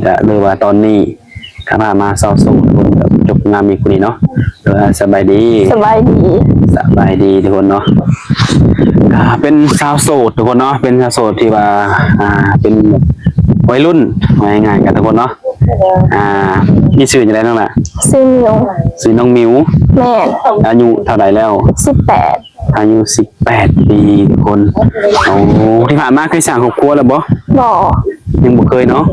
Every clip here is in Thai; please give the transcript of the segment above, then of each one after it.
ก็เลยว่าตอนนี้ข้าพามาเศร้าโศกทุกคนกับจบงานมีคนนี้เนาะสบายดีสบายดีทุกคนเนาะเป็นสาวโสดทุกคนเนาะเป็นสาวโสดที่ว่าเป็นวัยรุ่นง่ายๆกันทุกคนเนาะมีชื่ออะไรบ้างล่ะชื่อมิวชื่อน้องมิวแม่อายุเท่าไหร่แล้ว18อายุ18ปีทุกคนโอ้ที่ผ่านมาเคยสร้างครอบครัวแล้วบ่ยังบ่เคยเนาะ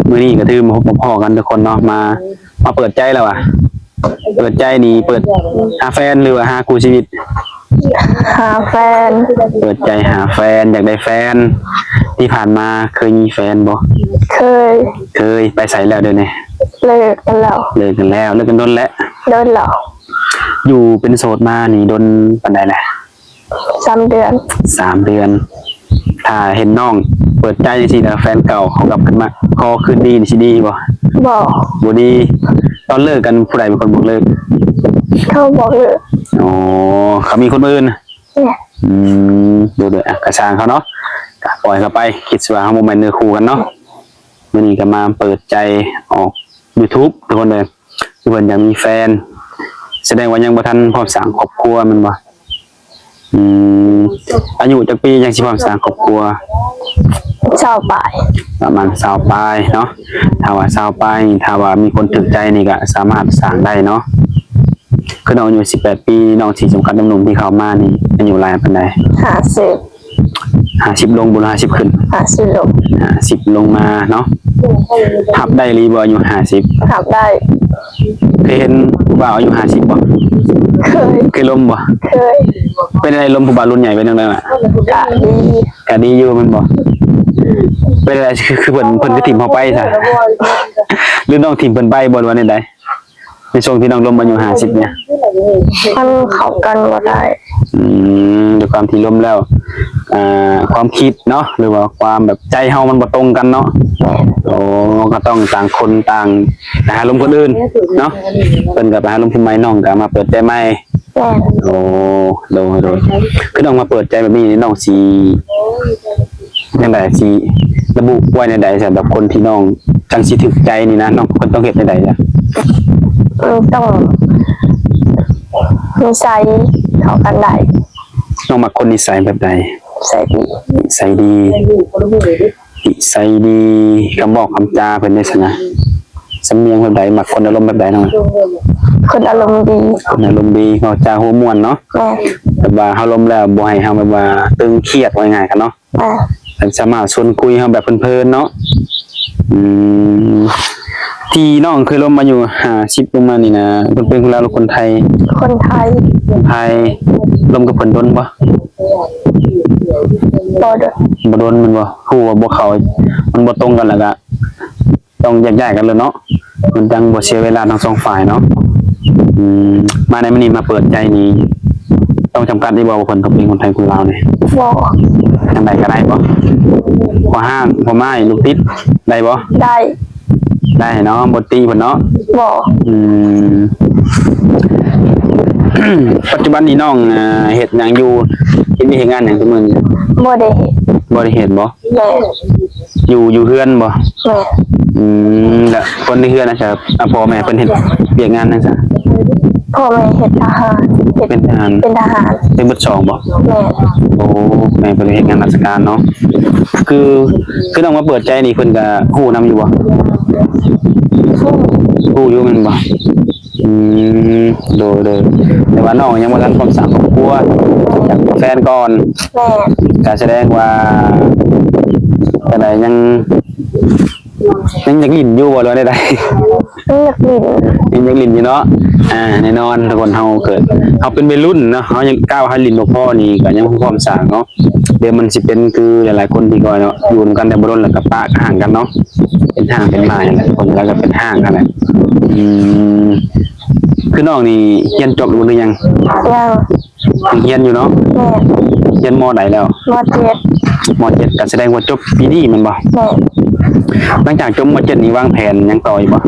มื้อนี้ก็ถือมาพบพ่อกันทุกคนเนาะมาเปิดใจแล้วอ่ะเปิดใจนี่เปิดหาแฟนหรือว่าหาคู่ชีวิตหาแฟนเปิดใจหาแฟนอยากได้แฟนที่ผ่านมาเคยมีแฟนบ่เคยไปใส่แล้วเดี๋ยวนี้เลิกกันแล้วเลิกกันโดนแล้วอยู่เป็นโสดมานี่โดนปานใดแหละ3 เดือนถ้าเห็นน้องเปิดใจจังซี่แล้วแฟนเก่าเขากลับขึ้นมาขอคืนดีนี่สิดีบ่ดีตอนเลิกกันผู้ใดเป็นคนบอกเลิกเขาบอกเลิกอ๋อเขามีคนอื่นดูเด้อกระชางเขาเนาะปล่อยเขาไปคิดว่าเฮาบ่แม่นเนื้อคู่กันเนาะมื้อนี้ก็มาเปิดใจออก YouTube ทุกคนเลยเพิ่นอยากมีแฟนแสดงว่ายังบ่ทันพร้อมสร้างครอบครัวมันบ่อายุจักปียังสิพร้อมสร้างครอบครัว20 ปลายประมาณ20 ปลายเนาะถ้าว่า20 ปลายถ้าว่ามีคนถึกใจนี่ก็สามารถสร้างได้เนาะคือน้องอายุ18 ปีน้องที่สำคัญหนุ่มๆที่เข้ามานี่อายุหลายปานใด50ลงบุญ50ขึ้น50ลงมาเนาะทับได้รีบ่อายุ50ทับได้เคยเห็นว่าอายุ50บ่เคยล้มบ่เป็นอะไรล้มผู้บ่าวรุ่นใหญ่เป็นจังได๋ล่ะกะดีอยู่มันบ่เป็นอะไรคือเพิ่นคือถิ่มเฮาไปซะหรือน้องถิ่มเพิ่นไปบ่ว่าแนวใดในช่วงที่น้องล้มอายุ50เนี่ยมันเข้ากันบ่ได้ด้วยความที่ล้มแล้วความคิดเนาะหรือว่าความแบบใจเฮามันบ่ตรงกันเนาะโอ้ก็ต้องต่างคนต่างหาลมคนอื่นเนาะเพิ่นก็ไปหาลมผู้ใหม่น้องก็มาเปิดใจใหม่โอ้โดยคือน้องมาเปิดใจแบบนี้น้องสิจังได๋สิระบุไว้ในใดสำหรับคนที่น้องจังสิถึกใจนี่นะน้องคนต้องเฮ็ดในใดจ้ะต้องนิสัยเข้ากันได้น้องมักคนนิสัยแบบใดนิสัยดีคำบอกคำจาเพิ่นได้ซะนะสำเนียงแบบใดมักคนอารมณ์แบบใดน้องคนอารมณ์ดีเว้าจาหัวม่วนเนาะแบบว่าเฮาล้มแล้วบ่ให้เฮาแบบว่าตึงเครียดว่าง่ายกันเนาะสามารถชวนคุยเฮาแบบเพลินๆเนาะที่น้องเคยล้มมาอยู่50ลงมานี่นะเพิ่นเป็นคนลาวหรือคนไทยล้มกับเพิ่นโดนบ่โดนมันบ่ฮู้ว่าบ่เข้ามันบ่ตรงกันแล้วก็ต้องแยกย้ายกันเลยเนาะมันจังบ่เสียเวลาทั้งสองฝ่ายเนาะมาในมื้อนี้มาเปิดใจนี่ต้องจำกัดได้บ่ว่าเพิ่นต้องเป็นคนไทยคนลาวนี่จังได๋ก็ได้บ่บ่ห้างบ่ไม้ลูกติดได้บ่ได้เนาะบ่ตีเพิ่นเนาะปัจจุบันนี้น้องเฮ็ดหยังอยู่มีเฮ็ดงานหยังซุมื้อนี้บ่ได้เฮ็ดบ่อยู่เฮือนบ่แล้วคนที่เฮือนนะครับพ่อแม่เพิ่นเฮ็ดเวียกงานจังซั่นพ่อแม่เฮ็ดทหารเป็นทหารเป็นเบิด2บ่โอ้แม่เพิ่นเฮ็ดงานราชการเนาะคือน้องมาเปิดใจนี่เพิ่นก็ฮู้นำอยู่บ่ฮู้อยู่แม่นบ่โดยแต่ว่าน้องยังบ่ทันพร้อมสร้างครอบครัวอยากมีแฟนก่อนก็แสดงว่าจังได๋ยังอยากลิ้นอยู่บ่หรือได้อยากลิ้นอยู่เนาะแน่นอนทุกคนเฮาเกิดเฮาเป็นวัยรุ่นเนาะเฮายังก้าวให้ลิ้นบ่พอนี่ก็ยังพร้อมสร้างเนาะเดี๋ยวมันสิเป็นคือหลายๆคนที่ก็เนาะอยู่กันแต่บ่โดนแล้วก็ปะห่างกันเนาะเป็นห่างเป็นหลายแหละคนแล้วก็เป็นห่างกันแหละคือน้องนี่เรียนจบหรือยังเรียนอยู่เนาะเรียนม.ใดแล้วม.7ก็แสดงว่าจบปีนี้แม่นบ่หลังจากจบม.7นี่วางแผนหยังต่ออีกบ่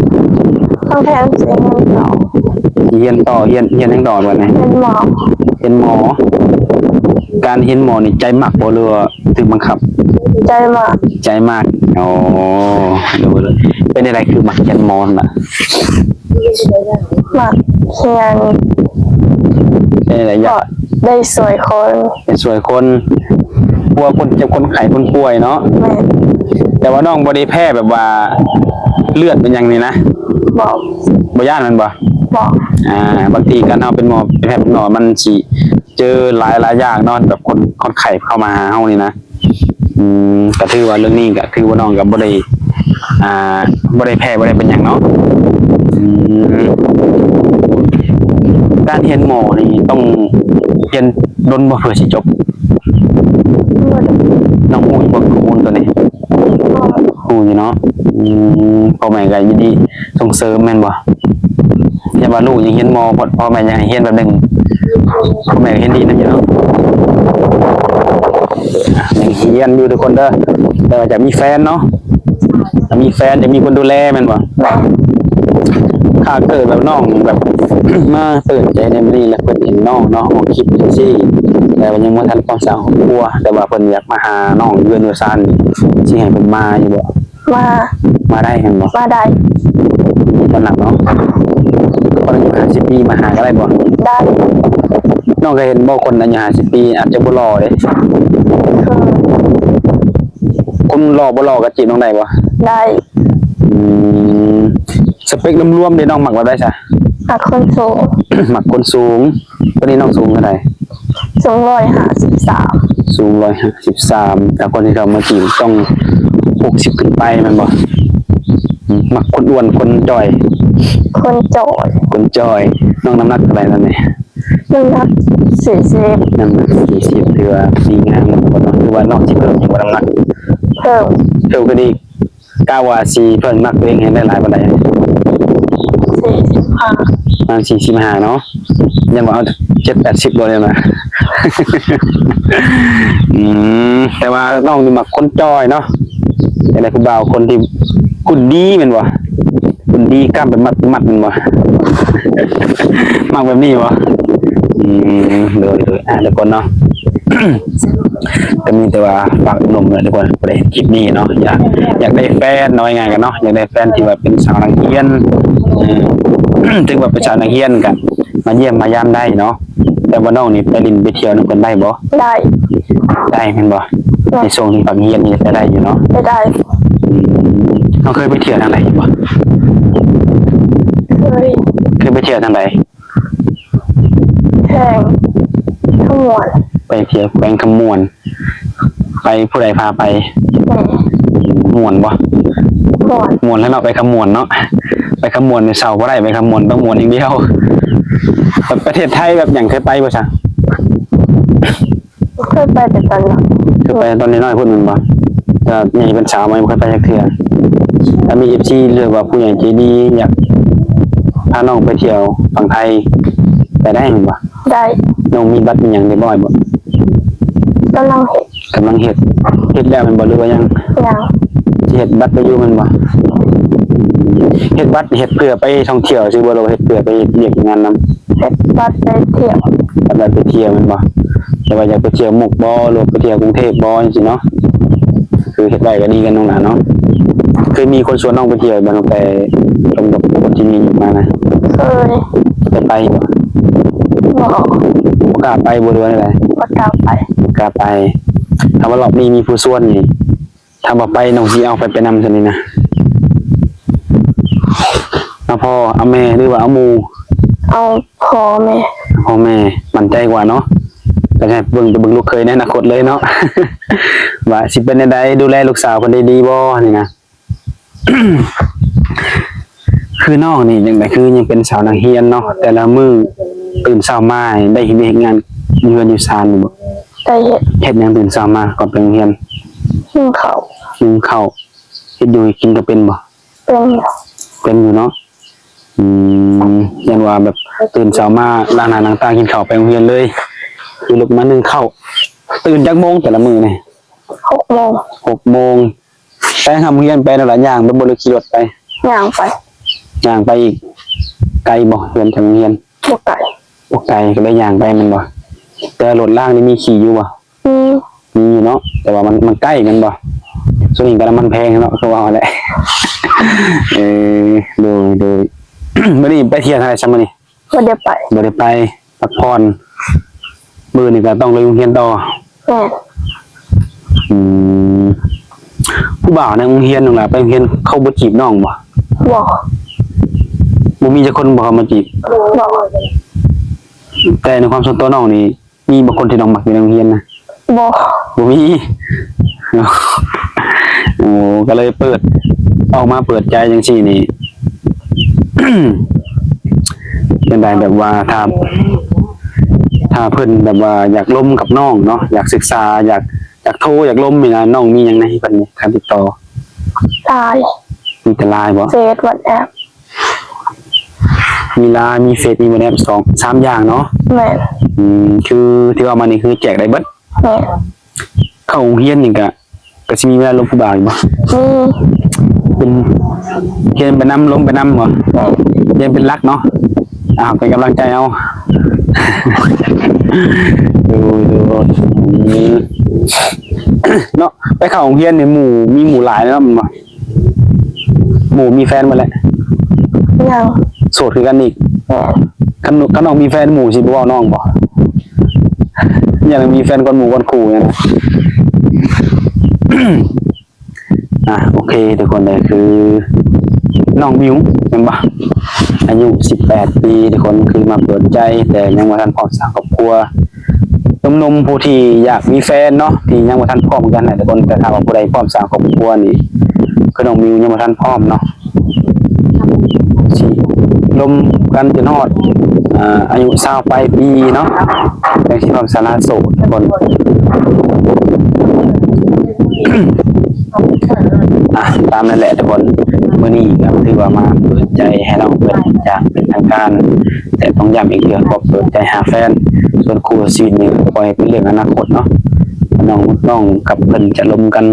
วางแผนสิเรียนต่อเรียนหยังต่อบ่เนี่ยเรียนหมอ การเห็นหมอนี่ใจมักบ่หรือว่าถึงบังคับ ใจมาก ใจมากอ๋อดูเลยเป็นอะไรคือมักเห็นหมอน่ะ มากเฮียน เป็นอะไรอยา ก็ ก ได้สวยคน เป็นสวยคนกลัวคนเจ็บคนไข้คนป่วยเนาะ แม่ แต่ว่าน้องบ่ได้แพ้แบบว่าเลือดเป็นอย่างนี้นะ บอก บ่ย่านมันบ่ บอก บางทีการเฮาเป็นหมอเป็นแพทย์เป็นหมอมันสิเจอหลายอย่างเนาะแบบคนไข้เข้ามาหาเฮานี่นะก็ถือว่าเรื่องนี้ก็ถือว่าน้องก็บ่ได้บ่ได้แพ้บ่ได้เป็นหยังเนาะการเรียนหมอนี่ต้องเรียนดนบ่เพื่อสิจบ บ่ได้ น้องฮู้บ่ข้อมูลตัวนี้ บอก ฮู้อยู่เนาะพ่อแม่ก็ยินดีส่งเสริมแม่นบ่อย่าว่าลูกยังเรียนหมอพ่อแม่ยังให้เรียนแบบหนึงพ่อแม่ก็เห็นดีนำอยู่เนาะยังเรียนอยู่ทุกคนเด้อแต่ว่าจะมีแฟนเนาะถ้ามีแฟนจะมีคนดูแลแม่นบ่ แม่ ถ้าเกิดแบบน้องแบบ มาตื่นใจในมื้อนี้แล้วเพิ่นเห็นน้องเนาะออกคลิปจังซี่แต่ว่ายังบ่ทันความสร้างครอบครัวแต่ว่าเพิ่นอยากมาหาน้องเรือนอยู่ซ่านนี่สิให้เพิ่นมาอยู่บ่ มา ได้แม่นบ่ มาได้ วันหลังเนาะคนอายุ50ปีมาหาก็ได้บ่ ได้ น้องเคยเห็นบ่คนอายุ50ปีอาจจะบ่หล่อเด้ คือ คนหล่อบ่หล่อก็จีบน้องได้บ่ ได้ อืมสเปครวมๆเด้น้องมักว่าได้ซะ หากคนสูง มักคนสูงตอนนี้น้องสูงเท่าใด สูง153สูง153แต่คนที่เขามาจีบต้อง60ขึ้นไปแม่นบ่มักคนอ้วนคนจ่อย คนโจด คนจ่อยน้องน้ำหนักเท่าไหร่นั่นนี่ น้ำหนัก40 น้ำหนัก40ถือว่าดีงามบ่เนาะถือว่าน้องสิเพิ่มอยู่บ่น้ำหนัก เพิ่ม เท่าก็ดีกล้าว่าสิเพิ่มมักตัวเองให้ได้หลายปานใด 45 ประมาณ45เนาะยังว่าเอา7-80บ่เลยนะ แต่ว่าน้องนี่มักคนจ่อยเนาะแต่ได้ผู้บ่าวคนที่หุ่นดีแม่นบ่หุ่นดีกล้ามเป็นมัดแม่นบ่ มักแบบนี้บ่โดยทุกคนเนาะ ก็มีแต่ว่าฝากหนุ่มเลยทุกคนไปเห็นคลิปนี้เนาะอยากได้แฟนน้อยงานกันเนาะอยากได้แฟนที่แบบเป็นสาวนักเรียนถึงว่าเป็นสาวนักเรียนกันมาเยี่ยมมายามได้เนาะแต่ว่าน้องนี่ไปลินไปเที่ยวนำเพิ่นได้บ่ ได้ ได้แม่นบ่ในช่วงที่ปักเรียนนี่ได้อยู่เนาะ ไม่ได้ น้องเคยไปเที่ยวทางไหนบ่ เคย ไปเที่ยวทางไหน แข่งขมวด ไปเที่ยวแขวงคำม่วนไปผู้ใดพาไป แม่ ม่วนบ่ หมวด ม่วนแล้วเนาะไปคำม่วนเนาะไปคำม่วนในเสาบ่ได้ไปคำม่วนต้องม่วนอย่างเดียวแบบประเทศไทยแบบหยังเคยไปบ่ซะ เคยไปแต่ตอนนั้น เคยไปตอนน้อยๆพุ่นแม่นบ่แต่ใหญ่เป็นสาวมาบ่เคยไปจักเทื่อถ้ามี FC หรือว่าผู้ใหญ่ใจดีอยากพาน้องไปเที่ยวฝั่งไทยไปได้แม่นบ่ ได้ น้องมีบัตรมีหยังเรียบร้อยบ่ กำลังเห็น กำลังเฮ็ดแล้วแม่นบ่หรือว่ายัง อย่าง สิเฮ็ดบัตรไปอยู่แม่นบ่เฮ็ดบัตรเฮ็ดเพื่อไปท่องเที่ยวซื่อบ่หรือว่าเฮ็ดเพื่อไปเรียกงานนำ เห็ดบัตรไปเที่ยว บัตรไปเที่ยวแม่นบ่แต่ว่าอยากไปเที่ยวมุกบ่หรือว่าไปเที่ยวกรุงเทพบ่จังซี่เนาะคือเฮ็ดไว้ก็ดีกันน้องหลานเนาะเคยมีคนชวนน้องไปเที่ยวบ่น้องไปตรงกับคนที่มีอยู่มานะ เคย ไปบ่ บอก บ่กล้าไปบ่หรือว่าอะไร ว่ากล้าไป กล้าไปถ้าว่ารอบนี้มีผู้ชวนนี่ถ้าบ่ไปน้องสิเอาไปนำซั่นนี่นะเอาพ่อเอาแม่หรือว่าเอาหมู่ เอาพ่อแม่ พ่อแม่มั่นใจกว่าเนาะแต่ให้เบิ่งลูกเคยในอนาคตเลยเนาะ ว่าสิเป็นจังไดดูแลลูกสาวคนได้ดีบ่นี่นะ คือน้องนี่จังไดคือยังเป็นสาวนักเรียนเนาะแต่ละมื้อตื่นเช้ามาได้เฮ็ดงานเรือนอยู่ศาลนี่บ่ ได้เห็ด เฮ็ดหยังตื่นเช้ามาก่อนไปโรงเรียน หิ้งเขา กินข้าวเฮ็ดอยู่กินก็เป็นบ่ เป็นอยู่ เป็นอยู่เนาะยันว่าแบบตื่นเช้ามาล้างหน้าล้างตากินข้าวไปโรงเรียนเลยคือลุกมานึ่งข้าวตื่นจักโมงแต่ละมื้อนี่ 6 โมง 6 โมงไปทำโรงเรียนไปแล้วหลายอย่างไปบ่ได้ขี่รถไป ย่างไป ย่างไปอีกไกลบ่เรียนจากโรงเรียน บวกไก่ บ่ไกลก็เลยย่างไปแมันบ่ แต่รถล่างนี่มีขี่อยู่บ่ มี มีอยู่เนาะแต่ว่ามันใกล้กันบ่ส่วนนี้ก็มันแพงเนาะคือว่าแหละ เออโดย มื้อนี้ไปเที่ยวทางไหนซะมื้อนี้ บ่ได้ไป บ่ได้ไปพักผ่อนมื้อนี้ก็ต้องไปโรงเรียนต่อ แม่น อืมผู้บ่าวในโรงเรียนนั่นล่ะไปโรงเรียนเขาบ่จีบน้องบ่ บ่ บ่มีจักคนบ่เข้ามาจีบ บ่ แต่ในความส่วนตัวน้องนี่มีบางคนที่น้องมักอยู่ในโรงเรียนนะ บ่ บ่มี โอ้ก็เลยเปิดออกมาเปิดใจจังซี่นี่ เป็นได้แบบว่าถ้าเพิ่นแบบว่าอยากล้มกับน้องเนาะอยากศึกษาอยากโทรอยากล้มนี่นะน้องมีหยังให้เพิ่นนี่การติดต่อ ตาย มีแต่ LINE บ่ เฟซวันแอป มี LINE มีเฟซมี WhatsApp 2-3อย่างเนาะ แม่น คือที่ว่ามานี่คือแจกได้เบิด แม่น เข้าโรงเรียนนี่ก็สิมีเวลาลงผู้บ่าวอยู่บ่ มี เป็นเรียนไปนำลงไปนำบ่ แม่น เรียนเป็นรักเนาะเป็นกำลังใจเอา ดูเนาะไปเข้าโรงเรียนนี่มีหมู่หลายแล้วมันบ่หมู่มีแฟนหมดแล้ว ยัง โสดคือกันอีก แม่น คันน้องมีแฟนหมู่สิบ่เว้าน้องบ่อย่างมีแฟนก่อนหมู่ก่อนครูเนี่ยนะ โอเคทุกคนเลยคือน้องมิวเห็นปะอายุ18 ปีทุกคนคือมาเปิดใจแต่ยังบ่ทันพร้อมสร้างครอบครัวหนุ่มๆผู้ที่อยากมีแฟนเนาะที่ยังบ่ทันพร้อมกันนะทุกคนแต่ถ้าว่าผู้ใดพร้อมสร้างครอบครัวนี่คือน้องมิวยังบ่ทันพร้อมเนาะสิลมกันจนฮอดอายุ20ปลายปีเนาะจังสิพร้อมสาระโสดทุกคน ตามนั่นแหละทุกคนมื้อนี้ก็ถือว่ามาเปิดใจให้เราเป็นอย่างเป็นทางการ แต่ต้องย้ำอีกเรื่องว่าเปิดใจหาแฟนส่วนคู่ชีวิตนี่ปล่อยให้เป็นเรื่องอนาคตเนาะน้องกับเพิ่นจะลมกัน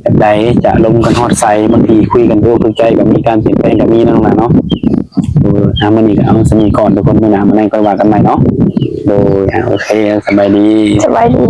แบบใดจะลมกันฮอดไซบางทีคุยกันด้วยถูกใจก็มีการเปลี่ยนแปลงก็มีนั่นแหละเนาะมื้อนี้ก็เอาสมีก่อนทุกคนมื้อหน้ามาในก็ว่ากันใหม่เนาะโดยโอเคสบายดี สบายดี